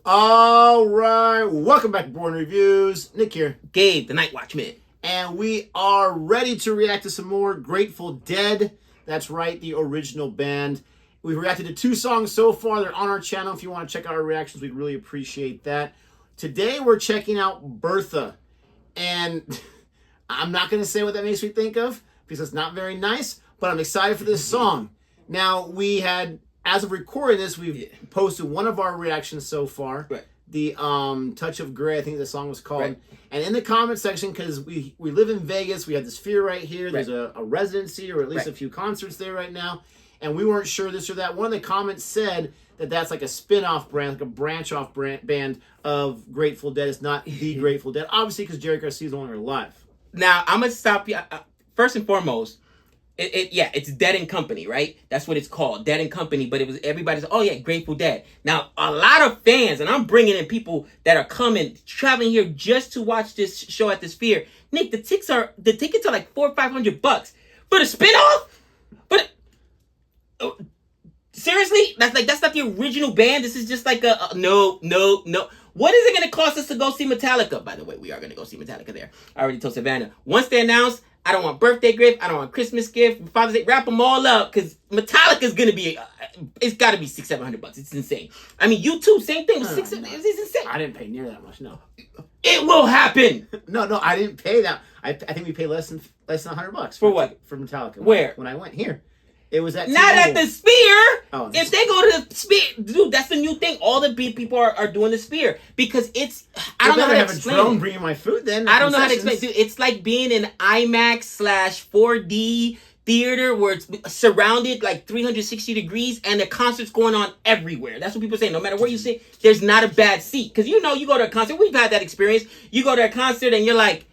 All right, welcome back to Boring Reviews. Nick here. Gabe, the Night Watchman. And we are ready to react to some more Grateful Dead. That's right, the original band. We've reacted to 2 songs so far. They're on our channel. If you want to check out our reactions, we'd really appreciate that. Today, we're checking out Bertha. And I'm not going to say what that makes me think of, because it's not very nice, but I'm excited for this song. Now, we had... As of recording this, we've posted one of our reactions so far. Right. The Touch of Grey, I think the song was called. Right. And in the comment section, because we live in Vegas, we have the Sphere right here. There's a residency or at least a few concerts there right now. And we weren't sure this or that. One of the comments said that that's like a spin-off brand, like a branch-off band of Grateful Dead. It's not the Grateful Dead. Obviously, because Jerry Garcia's no longer alive. Now, I'm going to stop you. First and foremost, it's Dead and Company, right? That's what it's called, Dead and Company. But it was everybody's, oh yeah, Grateful Dead. Now, a lot of fans, and I'm bringing in people that are traveling here just to watch this show at the Sphere. Nick, the tickets are like $400 or $500 for the spinoff. But seriously, that's not the original band. This is just like no. What is it going to cost us to go see Metallica? By the way, we are going to go see Metallica there. I already told Savannah. Once they announce, I don't want birthday gift. I don't want Christmas gift. Father's Day. Wrap them all up because Metallica's going to be, it's got to be $600-700. It's insane. I mean, U2, same thing. It's insane. I didn't pay near that much, no. It will happen. No, I didn't pay that. I think we paid less than $100. For what? For Metallica. Where? When I went here. It was at Not at the Sphere. Oh, if they go to the Sphere, dude, that's the new thing. All the big people are doing the Sphere because it's. I don't know how to explain. Have a drone bringing my food. Then I don't know how to explain. Dude, it's like being in IMAX/4D theater where it's surrounded like 360 degrees and the concert's going on everywhere. That's what people say. No matter where you sit, there's not a bad seat because you go to a concert. We've had that experience. You go to a concert and you're like,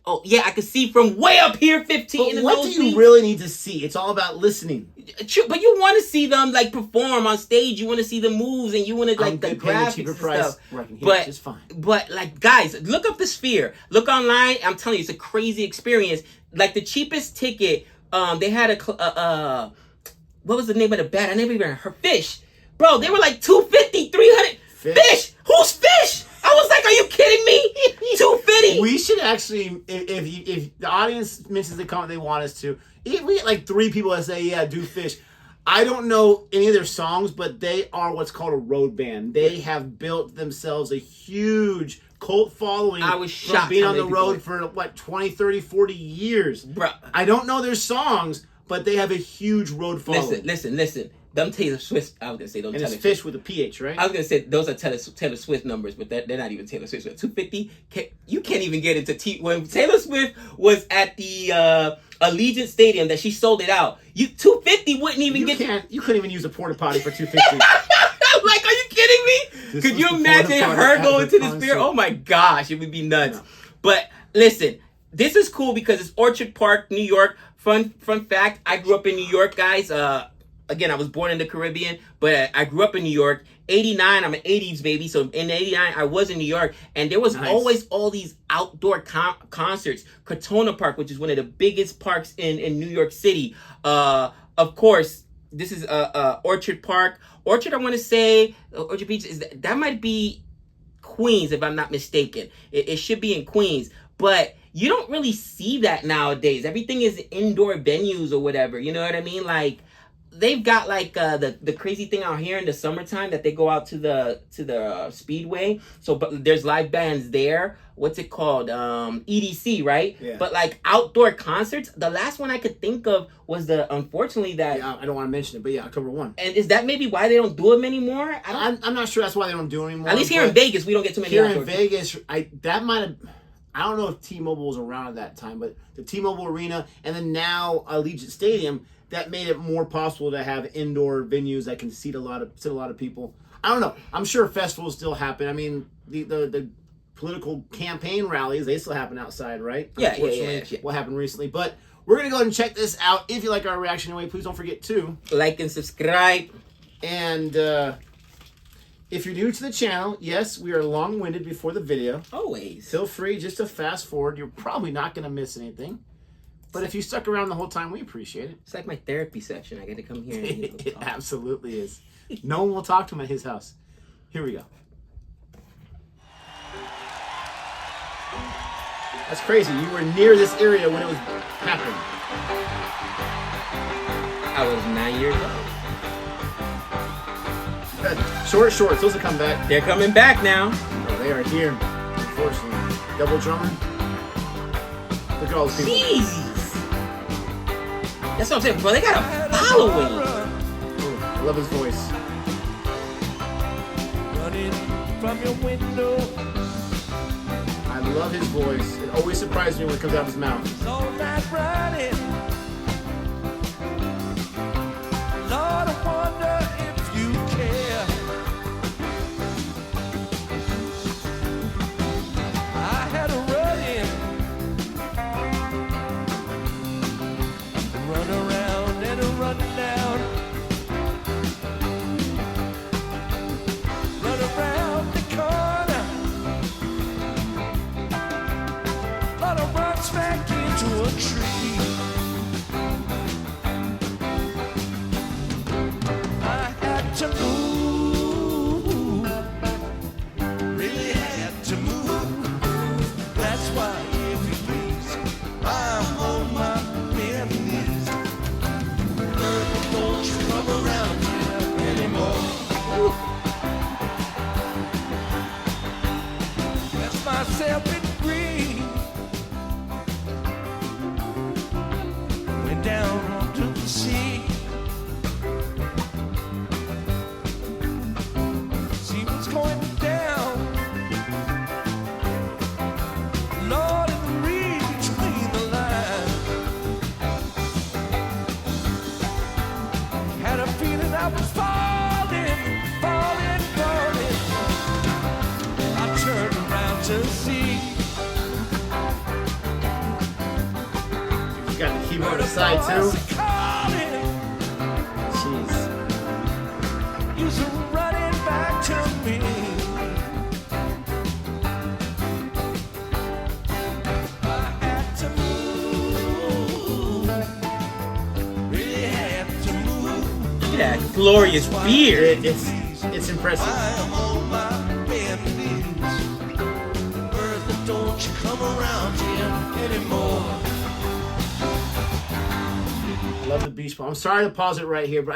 oh, yeah, I can see from way up here, 15 in the what do you really need to see? It's all about listening. True, but you want to see them, like, perform on stage. You want to see the moves, and you want to, like, the graphics and stuff. But, fine. But, like, guys, look up the Sphere. Look online. I'm telling you, it's a crazy experience. Like, the cheapest ticket, they had what was the name of the band? I never even heard. Fish. Bro, they were like $250, $300. Fish? Who's Fish? I was like, are you kidding me? $250. We should actually, if the audience mentions the comment they want us to, if we get like 3 people that say, yeah, do Fish. I don't know any of their songs, but they are what's called a road band. They have built themselves a huge cult following. I was shocked from being on the road for, 20, 30, 40 years. Bro. I don't know their songs, but they have a huge road following. Listen. Them Taylor Swift, I was going to say, and it's Fish with a PH, right? I was going to say, those are Taylor Swift numbers, but they're not even Taylor Swift. 250, you can't even get into when Taylor Swift was at the Allegiant Stadium that she sold it out. 250 wouldn't even You couldn't even use a porta potty for 250. I'm like, are you kidding me? Could you imagine her going to the Sphere? Oh my gosh, it would be nuts. No. But listen, this is cool because it's Orchard Park, New York. Fun fact, I grew up in New York, guys. Again, I was born in the Caribbean, but I grew up in New York. 89, I'm an 80s baby. So in 89, I was in New York. And there was always all these outdoor concerts. Crotona Park, which is one of the biggest parks in New York City. Of course, this is Orchard Park. Orchard, I want to say, Orchard Beach, that might be Queens, if I'm not mistaken. It should be in Queens. But you don't really see that nowadays. Everything is indoor venues or whatever. You know what I mean? Like, they've got like the crazy thing out here in the summertime that they go out to the Speedway. So, but there's live bands there. What's it called? EDC, right? Yeah. But like outdoor concerts, the last one I could think of was unfortunately that. Yeah, I don't want to mention it, but yeah, October 1. And is that maybe why they don't do them anymore? I'm not sure that's why they don't do it anymore. At least here in Vegas, we don't get too many. Here in Vegas, I don't know if T-Mobile was around at that time, but the T-Mobile Arena and then now Allegiant Stadium, that made it more possible to have indoor venues that can seat a lot of people. I don't know. I'm sure festivals still happen. I mean, the political campaign rallies, they still happen outside, right? Yeah. What happened recently. But we're going to go ahead and check this out. If you like our reaction anyway, please don't forget to like and subscribe. And if you're new to the channel, yes, we are long-winded before the video. Always. Feel free just to fast forward. You're probably not going to miss anything. But if you stuck around the whole time, we appreciate it. It's like my therapy session. I get to come here. It absolutely is. No one will talk to him at his house. Here we go. That's crazy. You were near this area when it was happening. I was 9 years old. Short shorts. Those will come back. They're coming back now. Oh, they are here. Unfortunately. Double drummer. Look at all those people. Jeez. That's what I'm saying, bro. They got a following. Ooh, I love his voice. Running from your window. I love his voice. It always surprises me when it comes out of his mouth. All night running. Lord, I wonder if you care. I had a run around and a run down. Run around the corner. But I run back into a tree. I had to move. Really had to move. That's why, if you please, I'm on my bend knees. Bertha, don't you come around here anymore. That's myself in green. Went down onto the sea. See what's going down. Lord, if you read between the lines. Had a feeling I was falling. I turned around to see. He's got the keyboard on the side too. Jeez. You're running back to me. I had to move. Really had to move. Look at that glorious beard. It's impressive. I am on my bend knees. Bertha, don't you come around here anymore. I love the Beach Ball. I'm sorry to pause it right here, but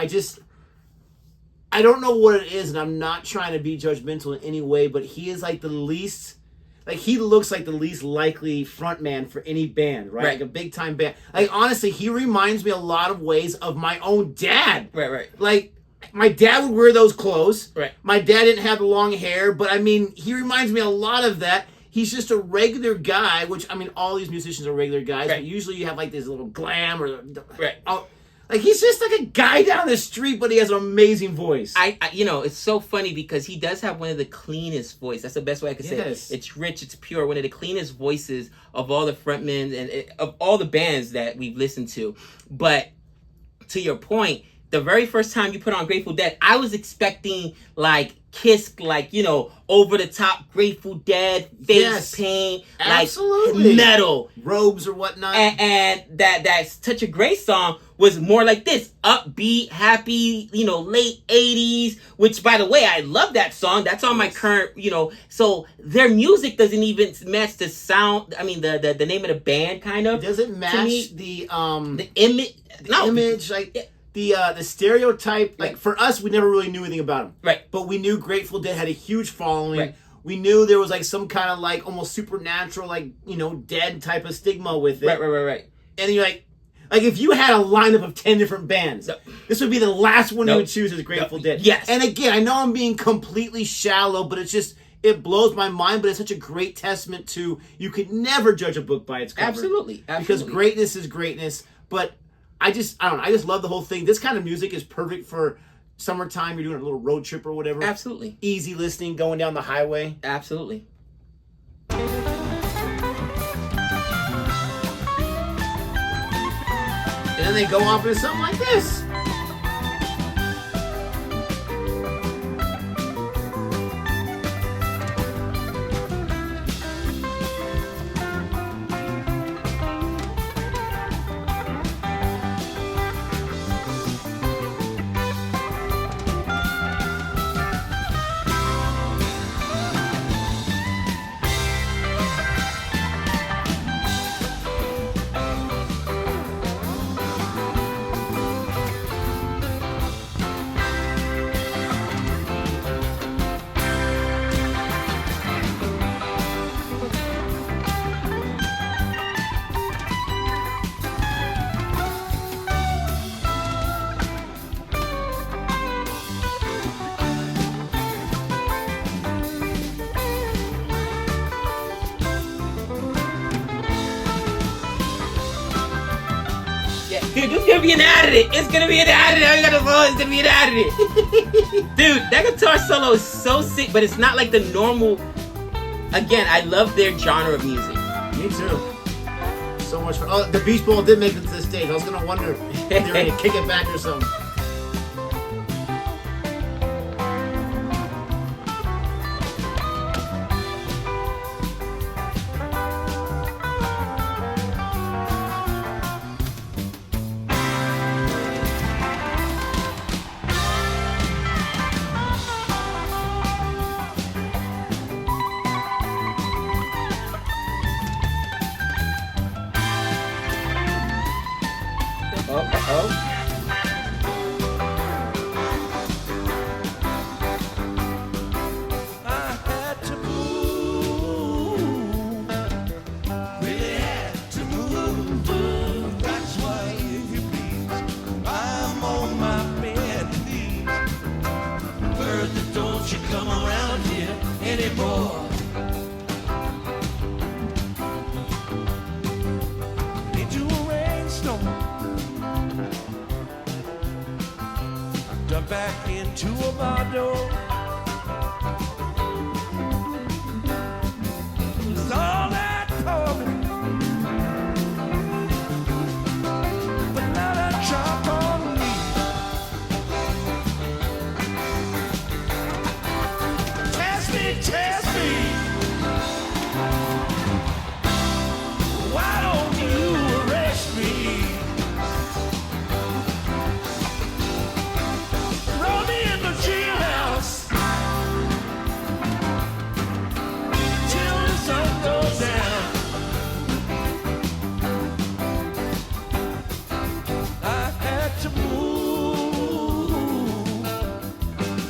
I don't know what it is, and I'm not trying to be judgmental in any way, but he is like the least, like he looks like the least likely frontman for any band, right? Right. Like a big time band. Like honestly, he reminds me a lot of ways of my own dad. Right. Like my dad would wear those clothes. Right. My dad didn't have the long hair, but I mean, he reminds me a lot of that. He's just a regular guy, which I mean, all these musicians are regular guys, Right. but usually you have like this little glam or Right. like he's just like a guy down the street, but he has an amazing voice. I it's so funny because he does have one of the cleanest voice. That's the best way I could say Yes. it. It's rich, it's pure. One of the cleanest voices of all the frontmen and of all the bands that we've listened to. But to your point, the very first time you put on Grateful Dead, I was expecting like Kiss, like, over the top Grateful Dead, face Yes. paint, Absolutely. like metal. Robes or whatnot. And that Touch of Grace song was more like this, upbeat, happy, late 80s, which by the way, I love that song. That's on my current, so their music doesn't even match the sound. I mean, the name of the band kind of. Does it match me, the image? No. image, like the stereotype? Like Right. for us, we never really knew anything about them. Right. But we knew Grateful Dead had a huge following. Right. We knew there was like some kind of like almost supernatural, like, dead type of stigma with it. Right. And you're like if you had a lineup of 10 different bands, Nope. this would be the last one you Nope. would choose as Grateful Nope. Dead. Yes. And again, I know I'm being completely shallow, but it blows my mind, but it's such a great testament to you could never judge a book by its cover. Absolutely. Because greatness is greatness. But I just love the whole thing. This kind of music is perfect for summertime. You're doing a little road trip or whatever. Absolutely. Easy listening, going down the highway. Absolutely. And then they go off into something like this. Dude, this is gonna be an additive. It's gonna be an additive. I got the phone. It's gonna be an additive. Dude, that guitar solo is so sick, but it's not like the normal. Again, I love their genre of music. Me too. So much fun. Oh, the Beach Bowl did make it to the stage. I was gonna wonder if they were gonna kick it back or something. I had to move, really had to move. That's why, if you please, I'm on my bending knees. Bertha, don't you come around here anymore. Into a rainstorm, dug back into a bar door. It's all that pouring, but not a drop on me. Test me. Why don't you arrest me? Throw me in the jailhouse till the sun goes down. I had to move,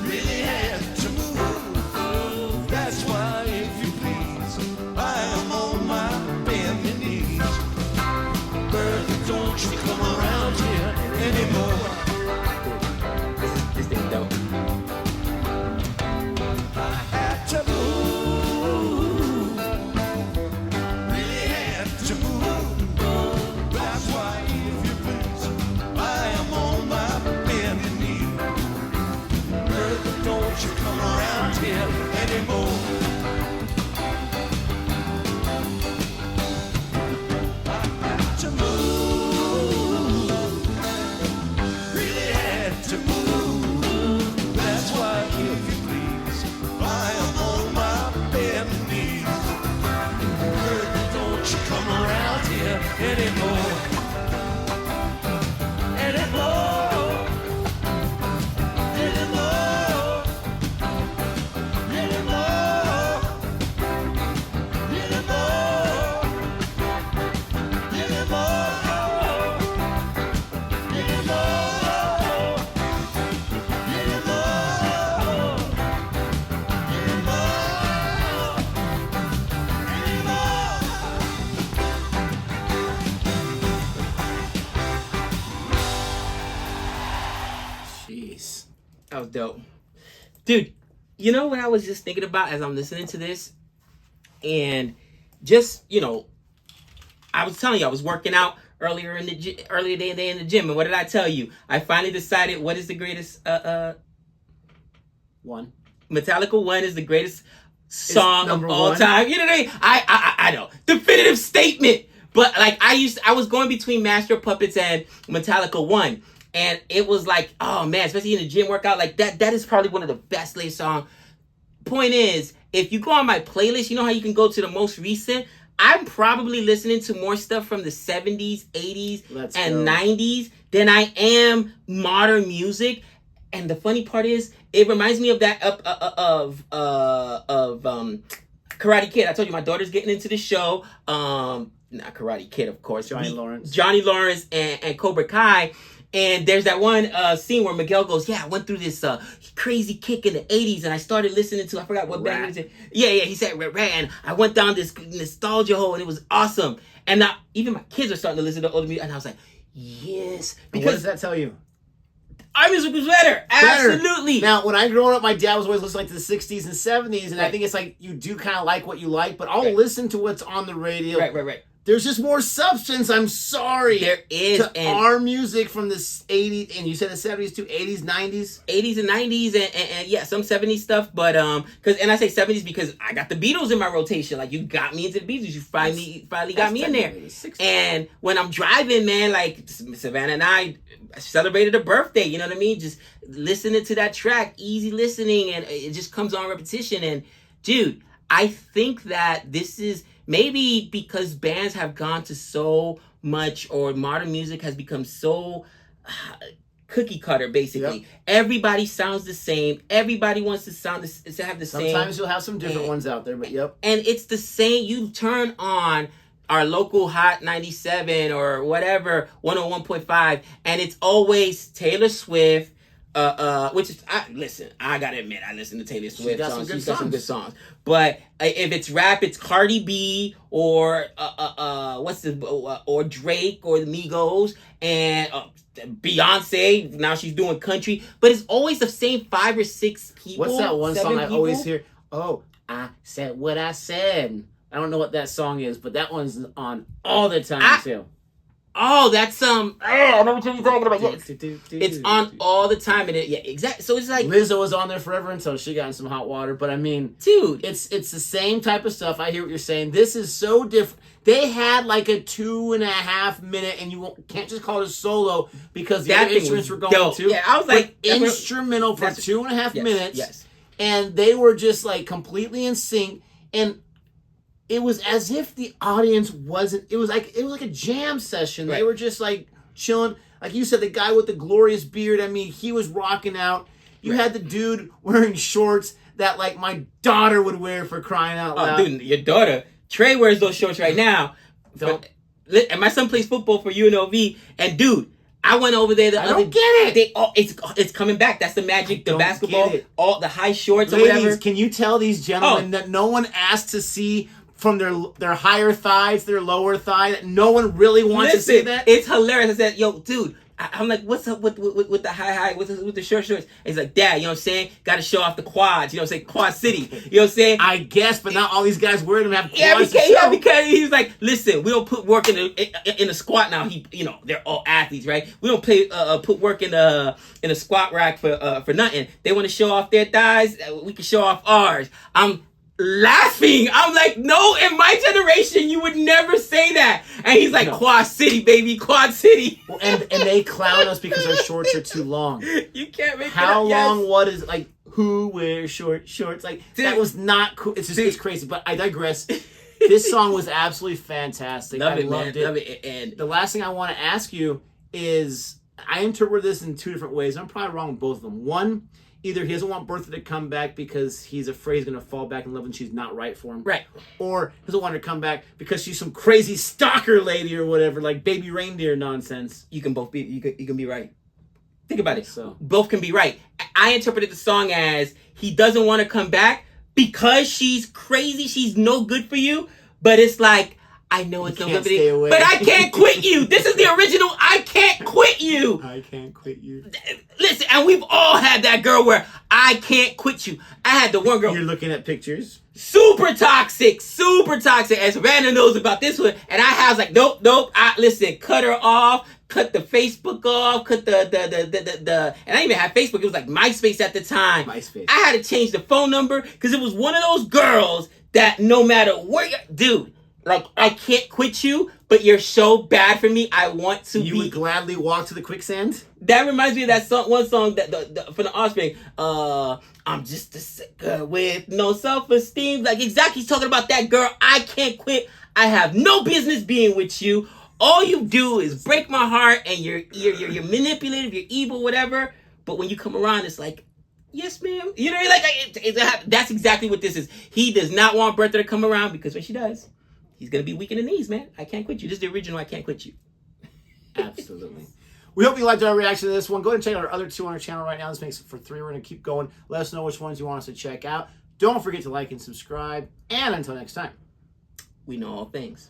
really had to move. That's why, if you please, I am on my bending knees. Bertha, don't you come around here anymore. This thing dope. I had to move, really had to move. That's why, if you please, I am on my bending knees. Bertha, don't you come around here anymore. I had to move, really had to move. That's why, if you please, I am on my bending knees. Bertha, don't you come around here anymore. Anymore. Anymore. Anymore. Jeez. That was dope. Dude, you know what I was just thinking about as I'm listening to this? And just, I was telling you, I was working out earlier today in the gym. And what did I tell you? I finally decided what is the greatest, One. Metallica 1 is the greatest song of all one. time. You know what I mean? I know. Definitive statement. But like I was going between Master of Puppets and Metallica 1. And it was like, oh man, especially in the gym workout, like that is probably one of the best latest songs. Point is, if you go on my playlist, you know how you can go to the most recent? I'm probably listening to more stuff from the 70s, 80s, and 90s than I am modern music. And the funny part is, it reminds me of that Karate Kid. I told you my daughter's getting into the show. Not Karate Kid, of course. Johnny Lawrence and Cobra Kai. And there's that one scene where Miguel goes, yeah, I went through this crazy kick in the 80s and I started listening to, I forgot what band it was. Yeah, he said Rat, and I went down this nostalgia hole and it was awesome. And now even my kids are starting to listen to older music and I was like, yes. Because what does that tell you? Our music was better. Absolutely. Now, when I grew up, my dad was always listening to the 60s and 70s, and I think it's like you do kind of like what you like, but I'll listen to what's on the radio. Right. There's just more substance. I'm sorry. There is. To our music from the 80s, and you said the 70s too, 80s, 90s? 80s and 90s, and yeah, some 70s stuff, but, and I say 70s because I got the Beatles in my rotation. Like, you got me into the Beatles. You finally got me in there. And when I'm driving, man, like, Savannah and I celebrated a birthday, you know what I mean? Just listening to that track, easy listening, and it just comes on repetition. And, dude, I think that this is... Maybe because bands have gone to so much, or modern music has become so cookie cutter, basically. Yep. Everybody sounds the same. Everybody wants to to have the same. Sometimes you'll have some different ones out there, but yep. And it's the same. You turn on our local Hot 97 or whatever, 101.5, and it's always Taylor Swift. Which is, I gotta admit, I listen to Taylor Swift songs. She's got some good songs. But if it's rap, it's Cardi B or or Drake or the Migos and Beyonce. Now she's doing country, but it's always the same 5 or 6 people. What's that one song I always hear? Oh, I said what I said. I don't know what that song is, but that one's on all the time too. Oh, that's I know what you're talking about. Yes. It's on all the time, and exactly. So it's like Lizzo was on there forever until she got in some hot water. But I mean, dude, it's the same type of stuff. I hear what you're saying. This is so different. They had like a 2.5 minute, and you can't just call it a solo because the other instruments were going too. Yeah, I was like instrumental for 2.5 minutes. Yes, and they were just like completely in sync and. It was as if the audience wasn't. It was like a jam session. Right. They were just like chilling. Like you said, the guy with the glorious beard. I mean, he was rocking out. You had the dude wearing shorts that like my daughter would wear, for crying out loud. Oh, dude, your daughter Trey wears those shorts right now. And my son plays football for UNLV. And dude, I went over there I don't get it. It's coming back. That's the magic. The basketball, all the high shorts. Ladies, or whatever. Can you tell these gentlemen that no one asked to see? From their higher thigh to their lower thigh, that no one really wants to see that. It's hilarious. I said, "Yo, dude," I'm like, "What's up with the high with the shorts?" And he's like, "Dad, you know what I'm saying? Got to show off the quads. You know what I'm saying? Quad City. You know what I'm saying?" I guess, but not all these guys wearing them have quads. Because he's like, "Listen, we don't put work in the squat now. They're all athletes, right? We don't put work in the squat rack for nothing. They want to show off their thighs. We can show off ours." I'm laughing. I'm like, no, in my generation, you would never say that. And he's like, Quad City, baby, Quad City. Well, and they clown us because our shorts are too long. You can't make How long, what is, like, who wears shorts? Like, dude, that was not cool. It's just, it's crazy, but I digress. This song was absolutely fantastic. Loved it. Love it. And the last thing I want to ask you is, I interpret this in 2 different ways. I'm probably wrong with both of them. One, either he doesn't want Bertha to come back because he's afraid he's going to fall back in love and she's not right for him. Right. Or he doesn't want her to come back because she's some crazy stalker lady or whatever, like baby reindeer nonsense. You can both be, you can be right. Think about it. So both can be right. I interpreted the song as he doesn't want to come back because she's crazy, she's no good for you, but it's like, I know it's no good for you, but I can't quit you. This is the original I can't quit you. I can't quit you. Listen, and we've all had that girl where I can't quit you. I had the one girl. You're looking at pictures. Super toxic. And Savannah knows about this one. And I was like, nope. Listen, cut her off. Cut the Facebook off. Cut the and I didn't even have Facebook. It was like MySpace at the time. MySpace. I had to change the phone number because it was one of those girls that no matter where dude. Like, I can't quit you, but you're so bad for me, I want to You would gladly walk to the quicksand? That reminds me of that song, one song that from the Offspring. I'm just a sucker with no self-esteem. Like, exactly, he's talking about that girl. I can't quit. I have no business being with you. All you do is break my heart, and you're manipulative, you're evil, whatever. But when you come around, it's like, yes, ma'am. You know, like, that's exactly what this is. He does not want Bertha to come around because when she does, he's going to be weak in the knees, man. I can't quit you. This is the original I can't quit you. Absolutely. We hope you liked our reaction to this one. Go ahead and check out our other 2 on our channel right now. This makes it for 3. We're going to keep going. Let us know which ones you want us to check out. Don't forget to like and subscribe. And until next time, we know all things.